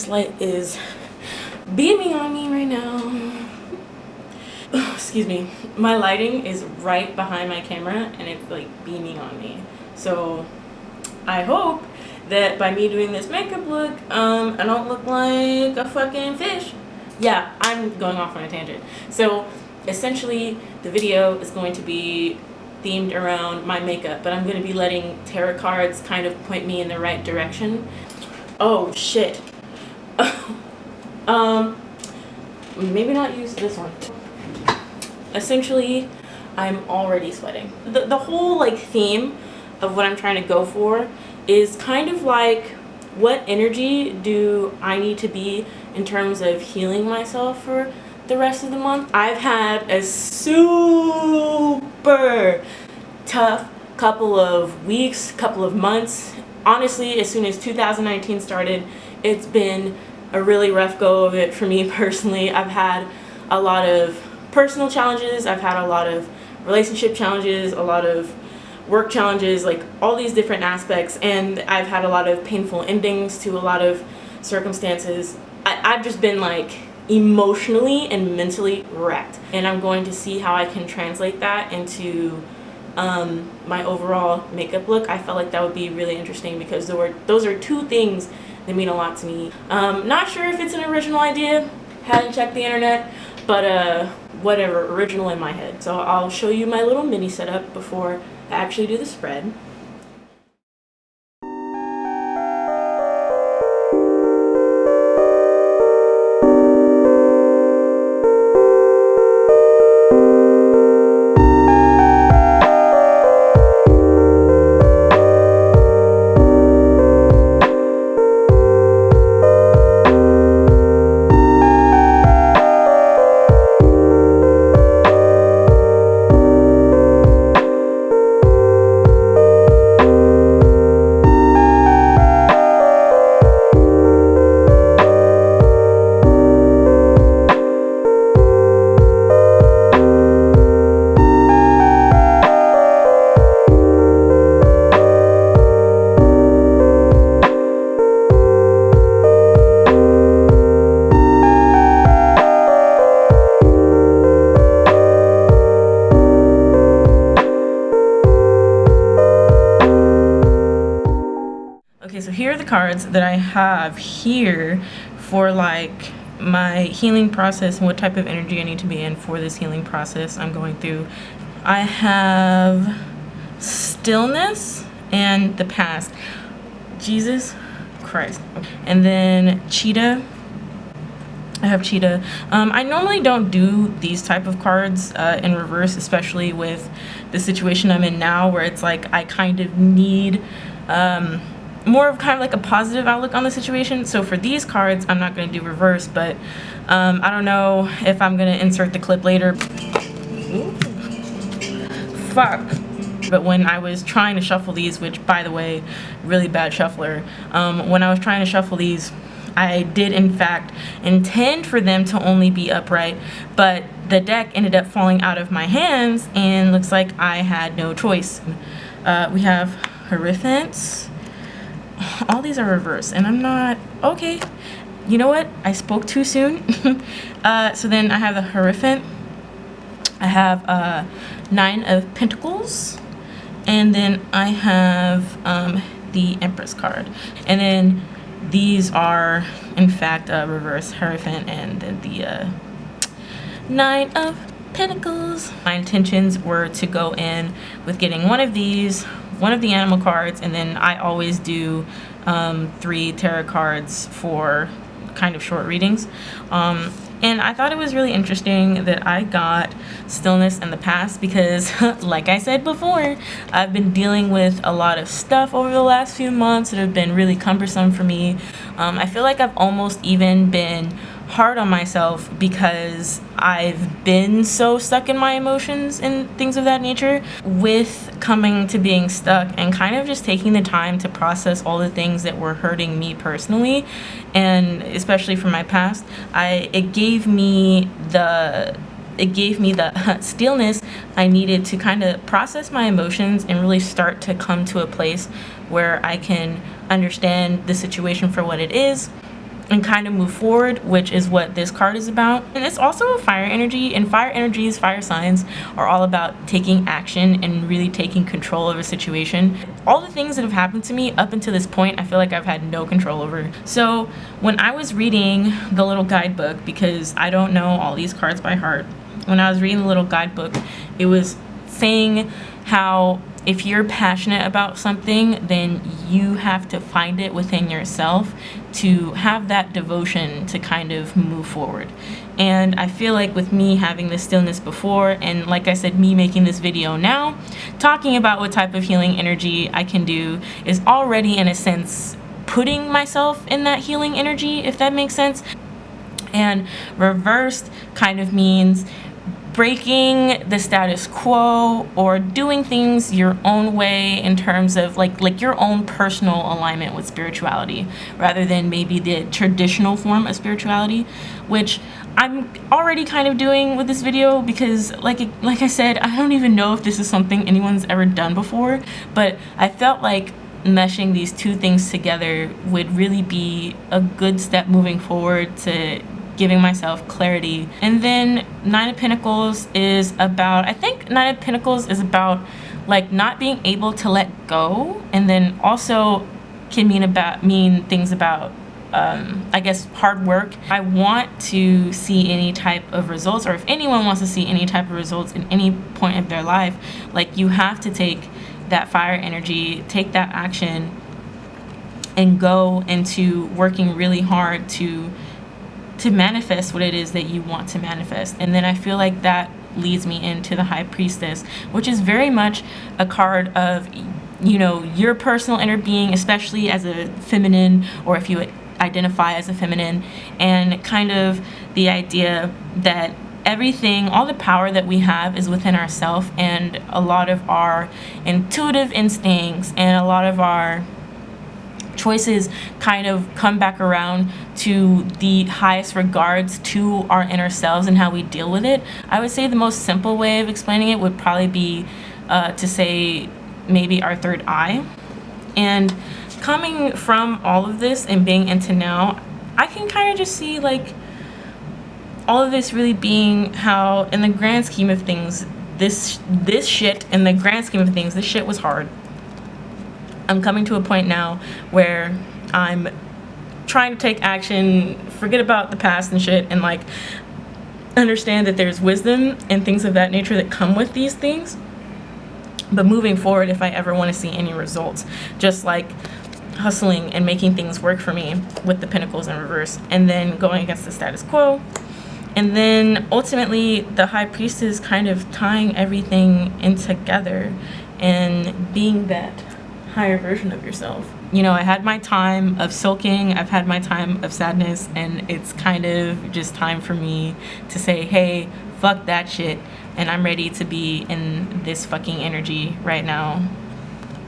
this light is beaming on me right now. Excuse me. My lighting is right behind my camera and it's like beaming on me. So I hope that by me doing this makeup look, I don't look like a fucking fish. Yeah, I'm going off on a tangent. So essentially the video is going to be themed around my makeup, but I'm going to be letting tarot cards kind of point me in the right direction. Oh shit. Maybe not use this one. Essentially, I'm already sweating. The whole like theme of what I'm trying to go for is kind of like, what energy do I need to be in terms of healing myself for the rest of the month? I've had a super tough couple of weeks, couple of months. Honestly, as soon as 2019 started, it's been a really rough go of it for me personally. I've had a lot of personal challenges, I've had a lot of relationship challenges, a lot of work challenges, like all these different aspects, and I've had a lot of painful endings to a lot of circumstances. I've just been like emotionally and mentally wrecked, and I'm going to see how I can translate that into my overall makeup look. I felt like that would be really interesting because those are two things that mean a lot to me. Not sure if it's an original idea, hadn't checked the internet, but whatever, original in my head. So I'll show you my little mini setup before I actually do the spread. Okay, so here are the cards that I have here for like my healing process and what type of energy I need to be in for this healing process I'm going through. I have stillness and the past. Jesus Christ. And then cheetah. I have cheetah. I normally don't do these type of cards in reverse, especially with the situation I'm in now, where it's like I kind of need more of kind of like a positive outlook on the situation. So for these cards, I'm not going to do reverse, but I don't know if I'm going to insert the clip later. Ooh. Fuck. But when I was trying to shuffle these, which by the way, really bad shuffler, when I was trying to shuffle these, I did in fact intend for them to only be upright, but the deck ended up falling out of my hands and looks like I had no choice. We have Hierophants. All these are reversed and I'm not okay. You know what? I spoke too soon. So then I have the Hierophant. I have Nine of Pentacles. And then I have the Empress card. And then these are, in fact, reverse Hierophant and then the Nine of Pentacles. My intentions were to go in with getting one of these, one of the animal cards, and then I always do 3 tarot cards for kind of short readings. And I thought it was really interesting that I got stillness in the past because, like I said before, I've been dealing with a lot of stuff over the last few months that have been really cumbersome for me. I feel like I've almost even been hard on myself because I've been so stuck in my emotions and things of that nature. With coming to being stuck and kind of just taking the time to process all the things that were hurting me personally, and especially from my past, it gave me the stillness I needed to kind of process my emotions and really start to come to a place where I can understand the situation for what it is, and kind of move forward, which is what this card is about. And it's also a fire energy, and fire energies, fire signs are all about taking action and really taking control of a situation. All the things that have happened to me up until this point, I feel like I've had no control over. So when I was reading the little guidebook, because I don't know all these cards by heart, when I was reading the little guidebook, it was saying how if you're passionate about something, then you have to find it within yourself to have that devotion to kind of move forward. And I feel like with me having this stillness before, and like I said, me making this video now, talking about what type of healing energy I can do is already in a sense putting myself in that healing energy, if that makes sense. And reversed kind of means breaking the status quo or doing things your own way in terms of like your own personal alignment with spirituality rather than maybe the traditional form of spirituality, which I'm already kind of doing with this video because like I said, I don't even know if this is something anyone's ever done before, but I felt like meshing these two things together would really be a good step moving forward to giving myself clarity. And then Nine of Pentacles is about, I think Nine of Pentacles is about like not being able to let go, and then also can mean things about I guess hard work. I want to see any type of results, or if anyone wants to see any type of results in any point of their life, like you have to take that fire energy, take that action, and go into working really hard to manifest what it is that you want to manifest. And then I feel like that leads me into the High Priestess, which is very much a card of, you know, your personal inner being, especially as a feminine, or if you identify as a feminine, and kind of the idea that everything, all the power that we have is within ourselves, and a lot of our intuitive instincts and a lot of our choices kind of come back around to the highest regards to our inner selves and how we deal with it. I would say the most simple way of explaining it would probably be to say maybe our third eye. And coming from all of this and being into now, I can kind of just see like all of this really being how in the grand scheme of things, this shit, in the grand scheme of things, this shit was hard. I'm coming to a point now where I'm trying to take action, forget about the past and shit, and like understand that there's wisdom and things of that nature that come with these things. But moving forward, if I ever want to see any results, just like hustling and making things work for me with the Pentacles in reverse, and then going against the status quo, and then ultimately the High Priestess kind of tying everything in together and being that higher version of yourself. You know, I had my time of sulking, I've had my time of sadness, and it's kind of just time for me to say, hey, fuck that shit, and I'm ready to be in this fucking energy right now.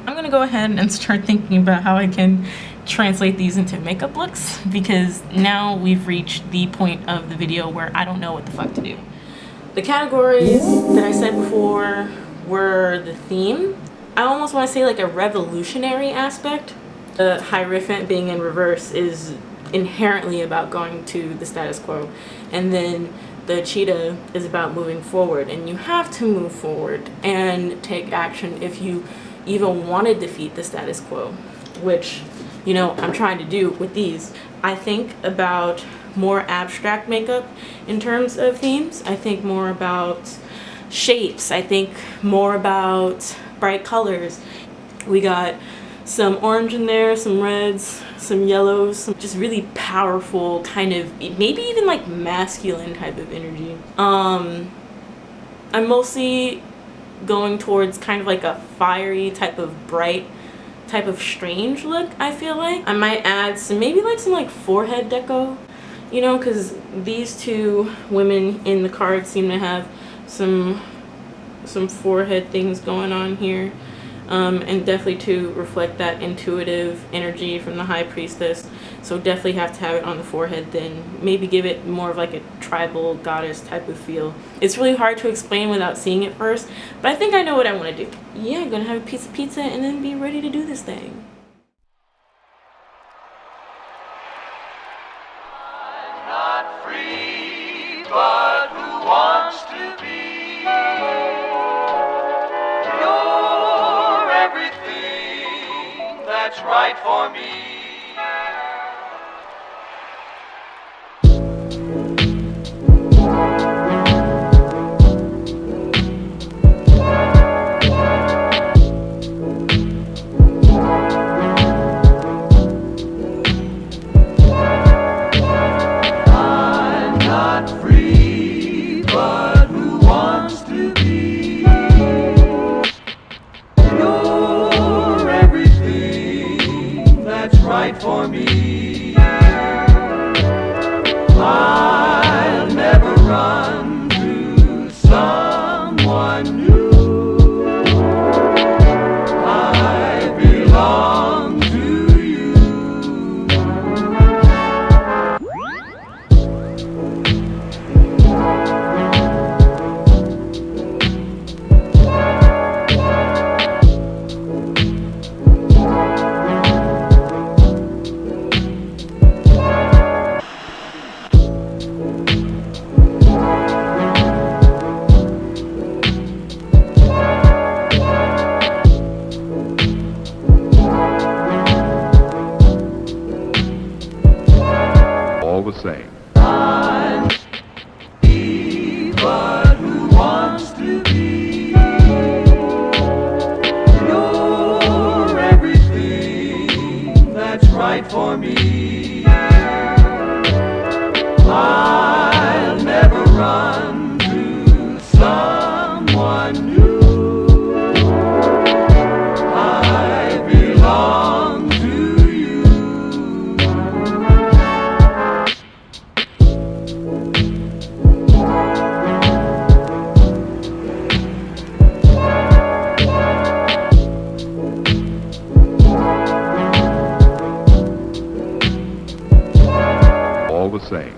I'm gonna go ahead and start thinking about how I can translate these into makeup looks, because now we've reached the point of the video where I don't know what the fuck to do. The categories that I said before were the theme. I almost want to say like a revolutionary aspect. The Hierophant being in reverse is inherently about going to the status quo, and then the cheetah is about moving forward, and you have to move forward and take action if you even want to defeat the status quo, which, you know, I'm trying to do with these. I think about more abstract makeup in terms of themes. I think more about shapes. I think more about bright colors. We got some orange in there, some reds, some yellows, some just really powerful kind of, maybe even like masculine type of energy. I'm mostly going towards kind of like a fiery type of bright type of strange look. I feel like I might add some, maybe like some like forehead deco, you know, because these two women in the card seem to have some forehead things going on here, and definitely to reflect that intuitive energy from the High Priestess. So definitely have to have it on the forehead, then maybe give it more of like a tribal goddess type of feel. It's really hard to explain without seeing it first, but I think I know what I want to do. Yeah, I'm gonna have a piece of pizza and then be ready to do this thing. for me. I'm not free, but who wants to be? You're everything that's right for me. I'll never run to someone new. I belong to you. All the same. I'm free, but who wants to be? You're everything that's right for me. I'll never run to someone new. I belong to you. All the same.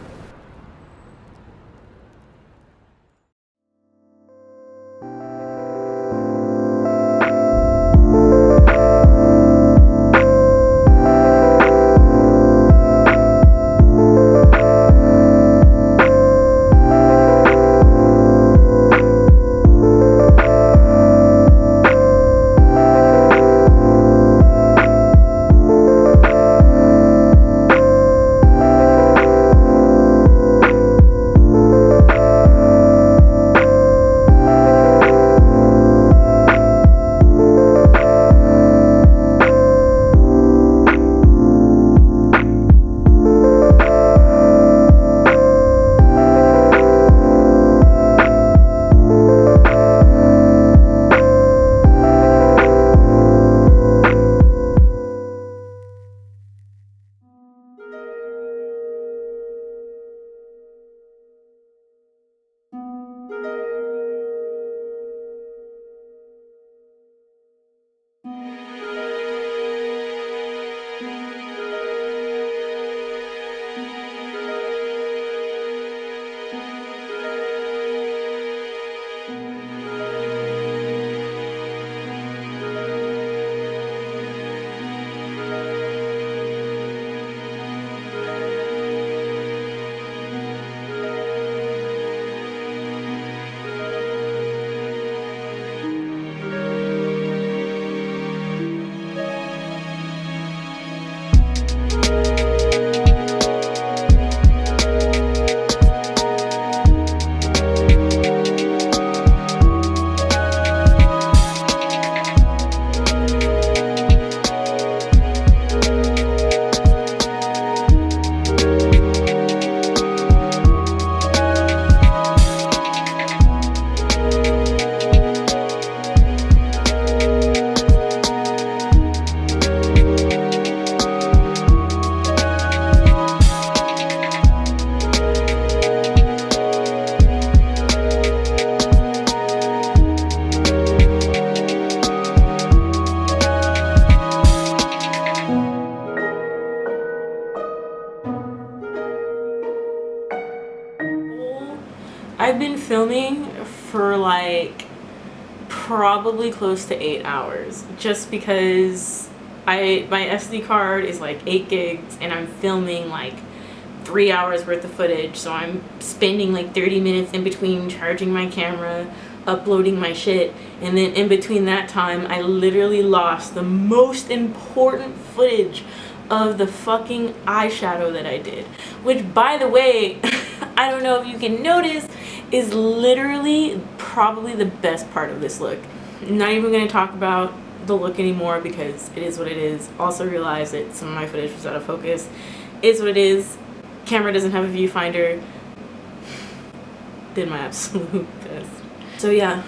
I've been filming for like probably close to 8 hours just because my SD card is like 8 gigs and I'm filming like 3 hours worth of footage, so I'm spending like 30 minutes in between charging my camera, uploading my shit, and then in between that time I literally lost the most important footage of the fucking eyeshadow that I did, which, by the way, I don't know if you can notice, is literally probably the best part of this look. I'm not even going to talk about the look anymore because it is what it is. Also realize that some of my footage was out of focus. It's what it is. Camera doesn't have a viewfinder. Did my absolute best. So yeah,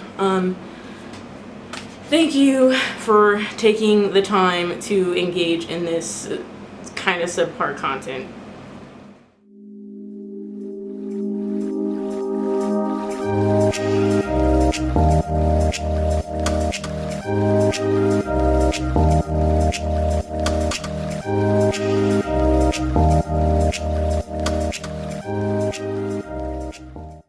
thank you for taking the time to engage in this kind of subpar content.